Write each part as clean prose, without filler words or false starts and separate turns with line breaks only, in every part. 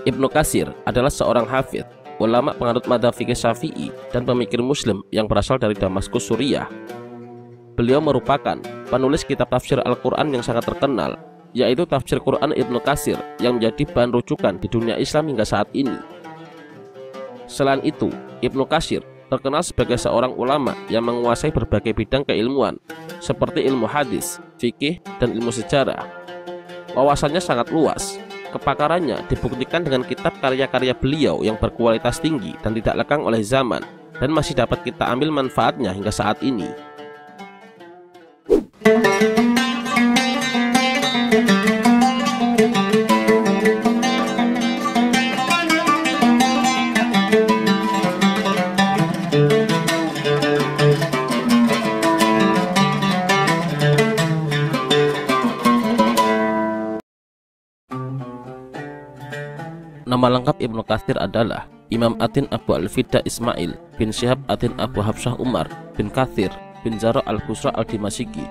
Ibnu Katsir adalah seorang hafidz, ulama penganut madzhab fikih Syafi'i dan pemikir Muslim yang berasal dari Damaskus, Suriah. Beliau merupakan penulis kitab tafsir Al-Quran yang sangat terkenal, yaitu Tafsir Quran Ibnu Katsir yang menjadi bahan rujukan di dunia Islam hingga saat ini. Selain itu, Ibnu Katsir terkenal sebagai seorang ulama yang menguasai berbagai bidang keilmuan seperti ilmu hadis, fikih, dan ilmu sejarah. Wawasannya sangat luas. Kepakarannya dibuktikan dengan kitab karya-karya beliau yang berkualitas tinggi dan tidak lekang oleh zaman, dan masih dapat kita ambil manfaatnya hingga saat ini. Nama lengkap Ibnu Katsir adalah Imam Atin Abu Al-Fida Ismail bin Syihab Atin Abu Hafsah Umar bin Katsir bin Zara Al-Busra Al-Dimashqi.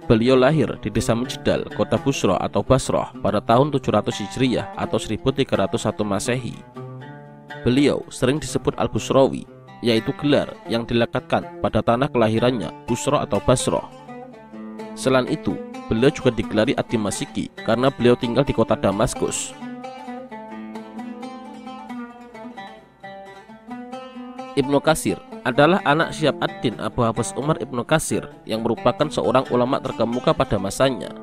Beliau lahir di desa Mujdal, kota Busra atau Basrah pada tahun 700 Hijriyah atau 1301 Masehi. Beliau sering disebut Al-Busrawi, yaitu gelar yang dilekatkan pada tanah kelahirannya, Busra atau Basrah. Selain itu, beliau juga digelari Ad-Dimashqi karena beliau tinggal di kota Damaskus. Ibnu Katsir adalah anak Syihab ad-Din Abu Hafs Umar Ibnu Katsir yang merupakan seorang ulama terkemuka pada masanya.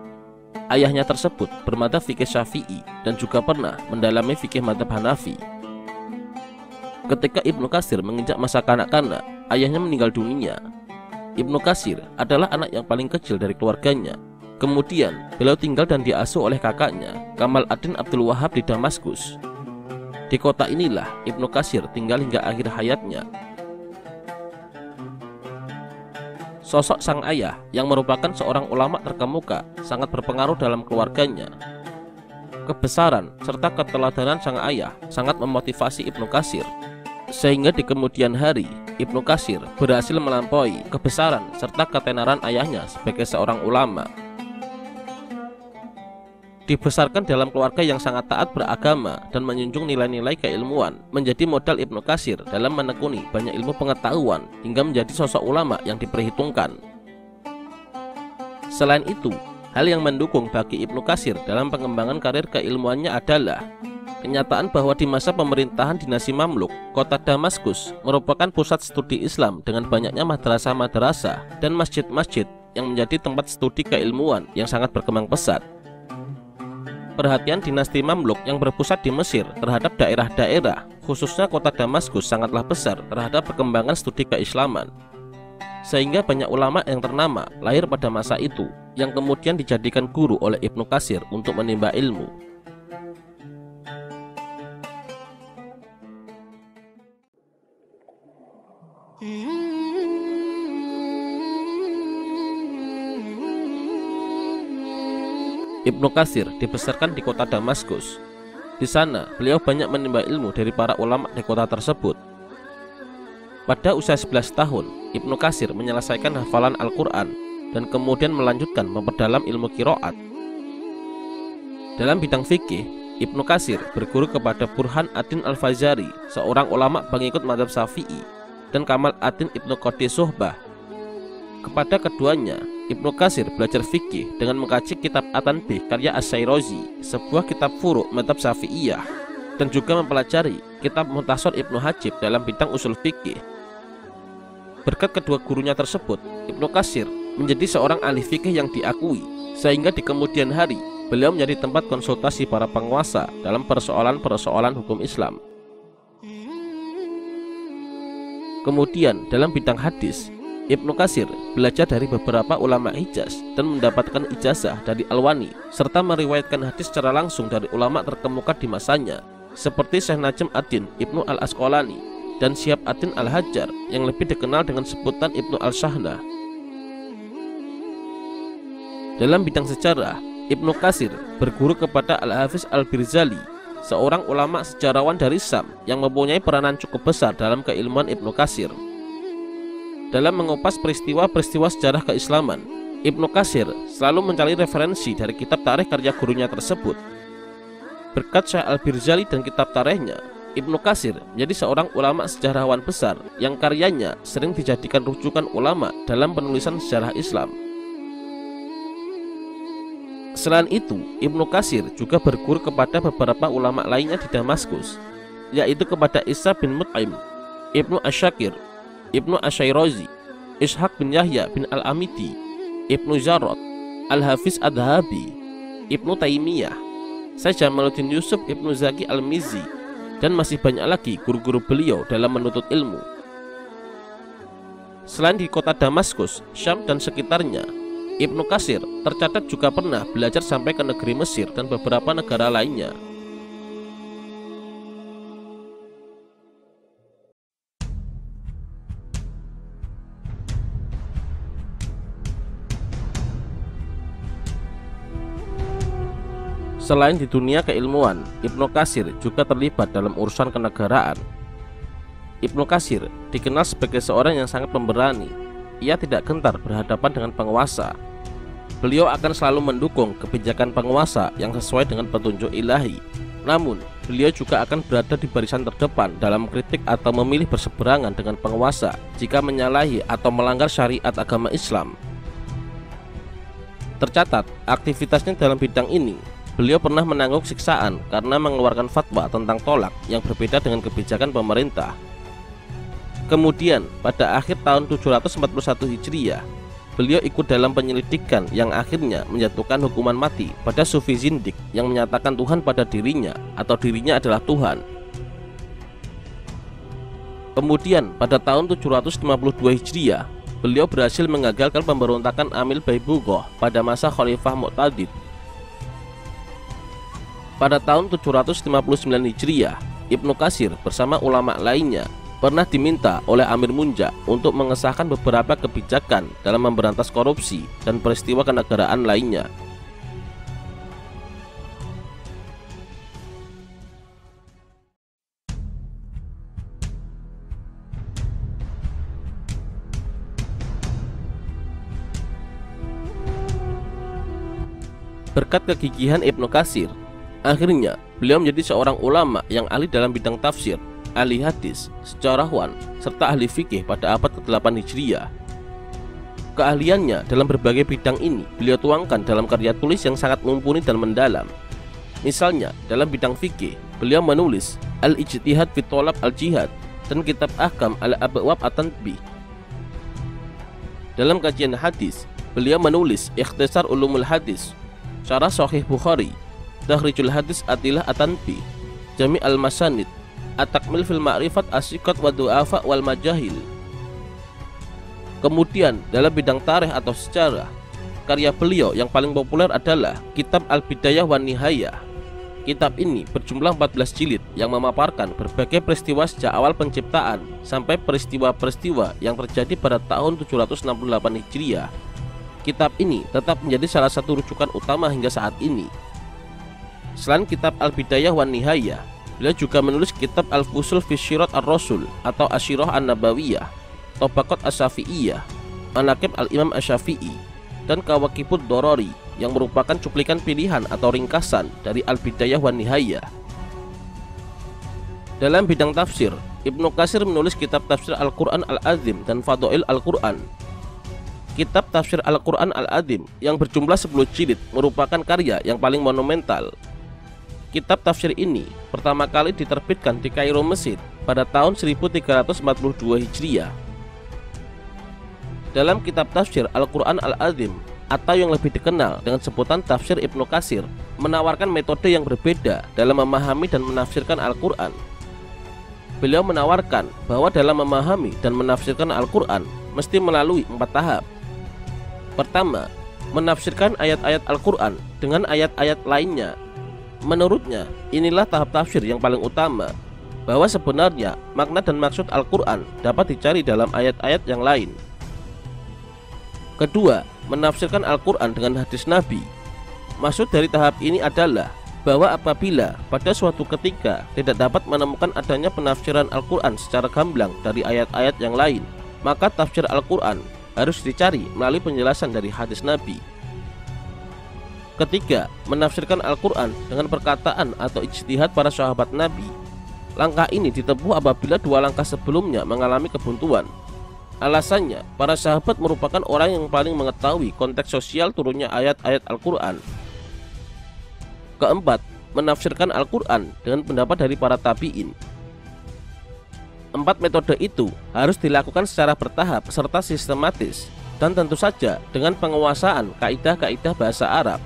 Ayahnya tersebut bermadzhab fikih Syafi'i dan juga pernah mendalami fikih madzhab Hanafi. Ketika Ibnu Katsir menginjak masa kanak-kanak, ayahnya meninggal dunia. Ibnu Katsir adalah anak yang paling kecil dari keluarganya. Kemudian beliau tinggal dan diasuh oleh kakaknya, Kamal ad-Din Abdul Wahab di Damaskus. Di kota inilah Ibnu Katsir tinggal hingga akhir hayatnya. Sosok sang ayah yang merupakan seorang ulama terkemuka sangat berpengaruh dalam keluarganya. Kebesaran serta keteladanan sang ayah sangat memotivasi Ibnu Katsir, sehingga di kemudian hari Ibnu Katsir berhasil melampaui kebesaran serta ketenaran ayahnya sebagai seorang ulama. Dibesarkan dalam keluarga yang sangat taat beragama dan menjunjung nilai-nilai keilmuan menjadi modal Ibnu Katsir dalam menekuni banyak ilmu pengetahuan hingga menjadi sosok ulama yang diperhitungkan. Selain itu, hal yang mendukung bagi Ibnu Katsir dalam pengembangan karir keilmuannya adalah kenyataan bahwa di masa pemerintahan dinasti Mamluk, kota Damaskus merupakan pusat studi Islam dengan banyaknya madrasah-madrasah dan masjid-masjid yang menjadi tempat studi keilmuan yang sangat berkembang pesat. Perhatian dinasti Mamluk yang berpusat di Mesir terhadap daerah-daerah, khususnya kota Damaskus, sangatlah besar terhadap perkembangan studi keislaman. Sehingga banyak ulama yang ternama lahir pada masa itu, yang kemudian dijadikan guru oleh Ibnu Katsir untuk menimba ilmu. Ibnu Katsir dibesarkan di kota Damaskus. Di sana, beliau banyak menimba ilmu dari para ulama di kota tersebut. Pada usia 11 tahun, Ibnu Katsir menyelesaikan hafalan Al-Quran dan kemudian melanjutkan memperdalam ilmu qiraat. Dalam bidang fikih, Ibnu Katsir berguru kepada Burhan ad-Din Al-Fazari, seorang ulama pengikut madzhab Syafi'i, dan Kamal ad-Din Ibnu Qadi Suhbah. Kepada keduanya, Ibnu Katsir belajar fikih dengan mengkaji kitab At-Tanbih karya Asy-Syairazi, sebuah kitab furu' madzhab Syafi'iyah, dan juga mempelajari kitab Mukhtasar Ibnu Hajib dalam bidang usul fikih. Berkat kedua gurunya tersebut, Ibnu Katsir menjadi seorang ahli fikih yang diakui, sehingga di kemudian hari beliau menjadi tempat konsultasi para penguasa dalam persoalan-persoalan hukum Islam. Kemudian dalam bidang hadis, Ibnu Katsir belajar dari beberapa ulama Hijaz dan mendapatkan ijazah dari Al-Wani, serta meriwayatkan hadis secara langsung dari ulama terkemuka di masanya seperti Syekh Najm ad-Din Ibnu Al-Asqalani dan Syihab ad-Din Al-Hajjar yang lebih dikenal dengan sebutan Ibnu Al-Shahnah. Dalam bidang sejarah, Ibnu Katsir berguru kepada Al-Hafiz Al-Birzali, seorang ulama sejarawan dari Syam yang mempunyai peranan cukup besar dalam keilmuan Ibnu Katsir. Dalam mengupas peristiwa-peristiwa sejarah keislaman, Ibnu Katsir selalu mencari referensi dari kitab tarikh karya gurunya tersebut. Berkat Syekh Al-Birzali dan kitab tarikhnya, Ibnu Katsir menjadi seorang ulama sejarawan besar yang karyanya sering dijadikan rujukan ulama dalam penulisan sejarah Islam. Selain itu, Ibnu Katsir juga berguru kepada beberapa ulama lainnya di Damaskus, yaitu kepada Isa bin Mut'im, Ibnu Asyakir, Ibnu Asyairozi, Ishaq bin Yahya bin Al-Amidi, Ibnu Jarrad, Al-Hafiz Adhabi, Ibnu Taimiyah, Syekh Jamaluddin Yusuf Ibnu Zaki Al-Mizzi, dan masih banyak lagi guru-guru beliau dalam menuntut ilmu. Selain di kota Damaskus, Syam dan sekitarnya, Ibnu Katsir tercatat juga pernah belajar sampai ke negeri Mesir dan beberapa negara lainnya. Selain di dunia keilmuan, Ibnu Katsir juga terlibat dalam urusan kenegaraan. Ibnu Katsir dikenal sebagai seorang yang sangat pemberani. Ia tidak gentar berhadapan dengan penguasa. Beliau akan selalu mendukung kebijakan penguasa yang sesuai dengan petunjuk ilahi. Namun, beliau juga akan berada di barisan terdepan dalam kritik atau memilih berseberangan dengan penguasa jika menyalahi atau melanggar syariat agama Islam. Tercatat, aktivitasnya dalam bidang ini, beliau pernah menanggung siksaan karena mengeluarkan fatwa tentang tolak yang berbeda dengan kebijakan pemerintah. Kemudian, pada akhir tahun 741 Hijriah, beliau ikut dalam penyelidikan yang akhirnya menjatuhkan hukuman mati pada Sufi Zindik yang menyatakan Tuhan pada dirinya atau dirinya adalah Tuhan. Kemudian, pada tahun 752 Hijriah, beliau berhasil mengagalkan pemberontakan Amil Baibugoh pada masa Khalifah Mu'tadid. Pada tahun 759 Hijriah, Ibnu Katsir bersama ulama lainnya pernah diminta oleh Amir Munja untuk mengesahkan beberapa kebijakan dalam memberantas korupsi dan peristiwa kenegaraan lainnya. Berkat kegigihan Ibnu Katsir, akhirnya beliau menjadi seorang ulama yang ahli dalam bidang tafsir, ahli hadis, sejarawan, serta ahli fikih pada abad ke-8 Hijriah. Keahliannya dalam berbagai bidang ini beliau tuangkan dalam karya tulis yang sangat mumpuni dan mendalam. Misalnya, dalam bidang fikih, beliau menulis Al-Ijtihad fi Thalab al-Jihad dan kitab Ahkam al-Abwab at-Tanbih. Dalam kajian hadis, beliau menulis Ikhtisar Ulumul Hadis, Syarah Sahih Bukhari, Takhrijul Hadis Atilah At-Tanbih, Jami' al-Masanid, At-Takmil fil Ma'rifat As-Siqat wa Du'afa wal Majahil. Kemudian dalam bidang tarikh atau sejarah, karya beliau yang paling populer adalah Kitab Al-Bidayah wan Nihayah. Kitab ini berjumlah 14 jilid yang memaparkan berbagai peristiwa sejak awal penciptaan sampai peristiwa-peristiwa yang terjadi pada tahun 768 Hijriah. Kitab ini tetap menjadi salah satu rujukan utama hingga saat ini. Selain kitab Al-Bidayah wan Nihayah, beliau juga menulis kitab Al-Fusul fi Syirat Ar-Rasul atau Asyirah An-Nabawiyah, Tabaqat As-Syafi'iyah, Manaqib Al-Imam Asy-Syafi'i, dan Kawakibud Dorori yang merupakan cuplikan pilihan atau ringkasan dari Al-Bidayah wan Nihayah. Dalam bidang tafsir, Ibnu Katsir menulis kitab tafsir Al-Quran Al-Azim dan Fadail Al-Quran. Kitab tafsir Al-Quran Al-Azim yang berjumlah 10 jilid merupakan karya yang paling monumental. Kitab tafsir ini pertama kali diterbitkan di Kairo, Mesir pada tahun 1342 Hijriah. Dalam kitab tafsir Al-Quran Al-Azim atau yang lebih dikenal dengan sebutan tafsir Ibnu Katsir, menawarkan metode yang berbeda dalam memahami dan menafsirkan Al-Quran. Beliau menawarkan bahwa dalam memahami dan menafsirkan Al-Quran mesti melalui 4 tahap. Pertama, menafsirkan ayat-ayat Al-Quran dengan ayat-ayat lainnya. Menurutnya, inilah tahap tafsir yang paling utama, bahwa sebenarnya makna dan maksud Al-Quran dapat dicari dalam ayat-ayat yang lain. Kedua, menafsirkan Al-Quran dengan hadis Nabi. Maksud dari tahap ini adalah bahwa apabila pada suatu ketika tidak dapat menemukan adanya penafsiran Al-Quran secara gamblang dari ayat-ayat yang lain, maka tafsir Al-Quran harus dicari melalui penjelasan dari hadis Nabi. Ketiga, menafsirkan Al-Quran dengan perkataan atau ijtihad para sahabat Nabi. Langkah ini ditempuh apabila dua langkah sebelumnya mengalami kebuntuan. Alasannya, para sahabat merupakan orang yang paling mengetahui konteks sosial turunnya ayat-ayat Al-Quran. Keempat, menafsirkan Al-Quran dengan pendapat dari para tabi'in. Empat metode itu harus dilakukan secara bertahap serta sistematis, dan tentu saja dengan penguasaan kaidah-kaidah bahasa Arab.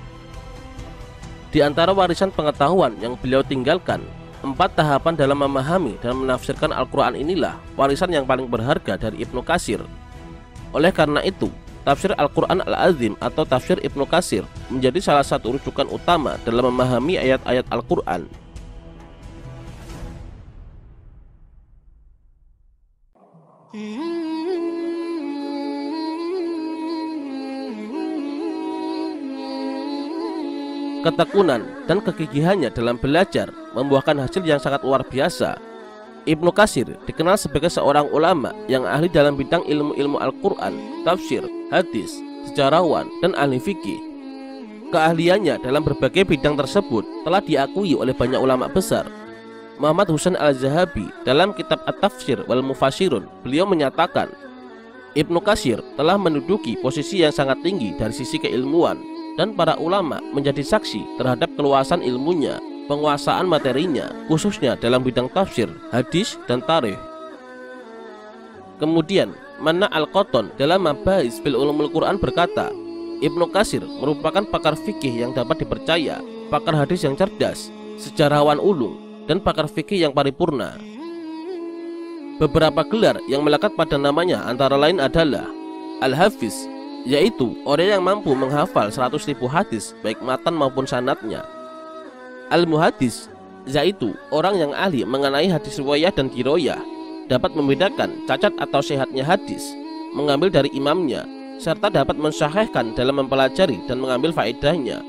Di antara warisan pengetahuan yang beliau tinggalkan, 4 tahapan dalam memahami dan menafsirkan Al-Quran inilah warisan yang paling berharga dari Ibnu Katsir. Oleh karena itu, tafsir Al-Quran Al-Azim atau tafsir Ibnu Katsir menjadi salah satu rujukan utama dalam memahami ayat-ayat Al-Quran. Ketekunan dan kegigihannya dalam belajar membuahkan hasil yang sangat luar biasa. Ibnu Katsir dikenal sebagai seorang ulama yang ahli dalam bidang ilmu-ilmu Al-Quran, tafsir, hadis, sejarawan, dan ahli fikih. Keahliannya dalam berbagai bidang tersebut telah diakui oleh banyak ulama besar. Muhammad Husain Al-Zahabi dalam kitab At-Tafsir wal Mufassirun, beliau menyatakan, Ibnu Katsir telah menduduki posisi yang sangat tinggi dari sisi keilmuan, dan para ulama menjadi saksi terhadap keluasan ilmunya, penguasaan materinya, khususnya dalam bidang tafsir, hadis, dan tarikh. Kemudian, Mana Al-Qattan dalam Mabahis fil Ulumul Quran berkata, Ibnu Katsir merupakan pakar fikih yang dapat dipercaya, pakar hadis yang cerdas, sejarawan ulung, dan pakar fikih yang paripurna. Beberapa gelar yang melekat pada namanya antara lain adalah Al-Hafiz, yaitu orang yang mampu menghafal 100.000 hadis baik matan maupun sanadnya. Al-Muhaddis, yaitu orang yang ahli mengenai hadis riwayah dan diroyah, dapat membedakan cacat atau sehatnya hadis, mengambil dari imamnya, serta dapat mensahihkan dalam mempelajari dan mengambil faedahnya.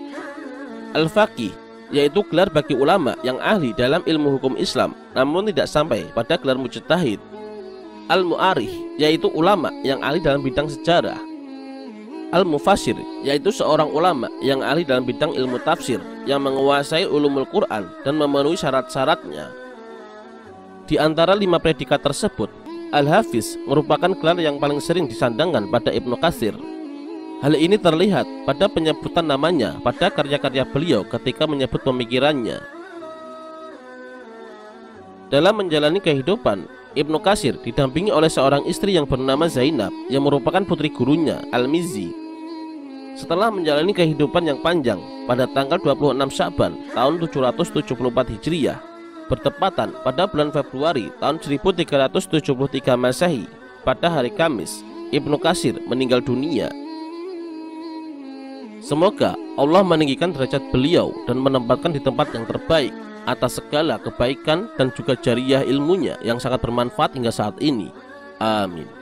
Al-Faqih, yaitu gelar bagi ulama yang ahli dalam ilmu hukum Islam namun tidak sampai pada gelar mujtahid. Al-Mu'arikh, yaitu ulama yang ahli dalam bidang sejarah. Al-Mufassir, yaitu seorang ulama yang ahli dalam bidang ilmu tafsir yang menguasai ulumul Quran dan memenuhi syarat-syaratnya. Di antara 5 predikat tersebut, Al-Hafiz merupakan gelar yang paling sering disandangkan pada Ibnu Katsir. Hal ini terlihat pada penyebutan namanya pada karya-karya beliau ketika menyebut pemikirannya. Dalam menjalani kehidupan, Ibnu Katsir didampingi oleh seorang istri yang bernama Zainab yang merupakan putri gurunya, Al-Mizzi. Setelah menjalani kehidupan yang panjang, pada tanggal 26 Sya'ban tahun 774 Hijriah, bertepatan pada bulan Februari tahun 1373 Masehi, pada hari Kamis, Ibnu Katsir meninggal dunia. Semoga Allah meninggikan derajat beliau dan menempatkan di tempat yang terbaik atas segala kebaikan dan juga jariyah ilmunya yang sangat bermanfaat hingga saat ini. Amin.